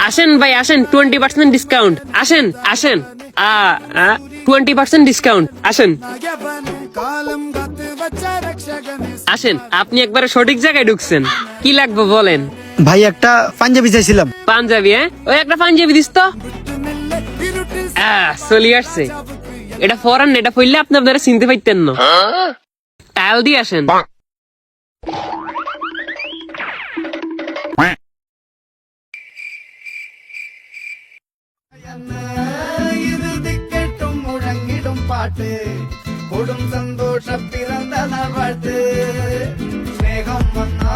আসেন ভাই আসেন, 20% ডিসকাউন্ট। আসেন আসেন, 20% ডিসকাউন্ট। আসেন আসেন, আপনি একবারে সঠিক জায়গায় ঢুকছেন। কি লাগবে বলেন? ভাই একটা পাঞ্জাবি চাইছিলাম। পাঞ্জাবি? ওই একটা পাঞ্জাবি দিস তো। চলি আসছে। এটা ফরেন, এটা পড়লে আপনি আপনারা চিনতে পাইতেন না। টাইল দিয়ে আসেন। പാട്ട് കൊടും സന്തോഷ പിറന്ന നാൾ പാട്ട് സ്നേഹം വന്നാ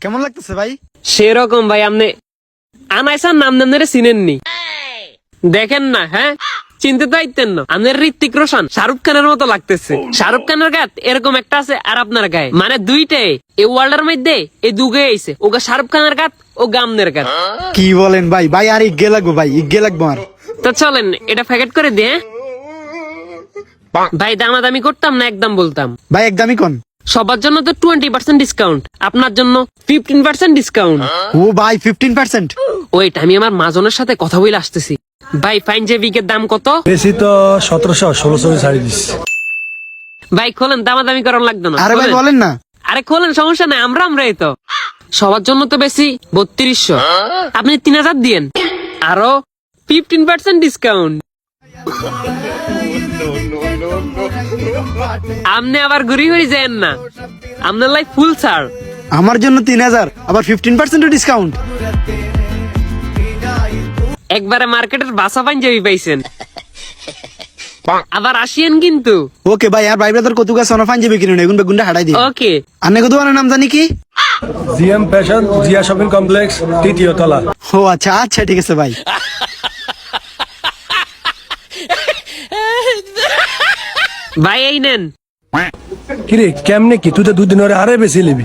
কেমন লাগতেছে ভাই? সেরকম ভাই, আপনি আনাইসার নাম নামনে চিনেননি? দেখেন না, হ্যাঁ চিনতে তো আইতেন না। আপনার ঋত্বিক রোশন, শাহরুখ খানের মতো লাগতেছে। শাহরুখ খানের গাত এরকম একটা আছে, আর আপনার গায়ে মানে দুইটাই। এই ওয়ার্ল্ডের মধ্যে এই দুগে আইছে, ওগা শাহরুখ খানের গাত, ও গামনের গাত। কি বলেন ভাই? ভাই আর ইগে লাগবো ভাই, ইগে লাগবো আর। তো চলেন এটা প্যাকেট করে দিয়ে। ভাই দামাদামি করতাম না, একদম বলতাম। ভাই একদমই কোন? সবার জন্য তো 20% ডিসকাউন্ট, আপনার জন্য 15% ডিসকাউন্ট। ও ভাই 15%? ওয়েট, আমি আমার মাজনের সাথে কথা বলে আসতেছি। ভাই পাঞ্জাবিকের দাম কত? বেশি তো 1700-1600 ছাড়ি দিস। ভাই খোলেন, দামাদামি করার লাগবে না। আরে ভাই খোলেন। বলেন না। আরে খোলেন, সমস্যা নাই, আমরাই তো। সবার জন্য তো বেশি 3200, আপনি 3000 দিয়েন। আরো 15% ডিসকাউন্ট। আপনি আবার ঘুরি ঘুরি যান না, আপনার লাই ফুল ছাড়। আমার জন্য 3000, আবার 15% ডিসকাউন্ট। একবারে মার্কেটের বাসা পাঞ্জাবি পাইছেন। আবার আসিয়েন কিন্তু। ওকে ভাই, আর ভাই ব্রাদার কত গাছ সোনা পাঞ্জাবি কিনুন, এগুন বেগুনটা হাঁটাই দিই। ওকে। আন্নে কত নাম জানি কি? GM fashion, Zia shopping complex, 3য় তলা। ও আচ্ছা আচ্ছা, ঠিক আছে ভাই। ভাই এই নেন। কিরে কেমনে কি, তুই তো 2 দিন আরে বেশি নিবি।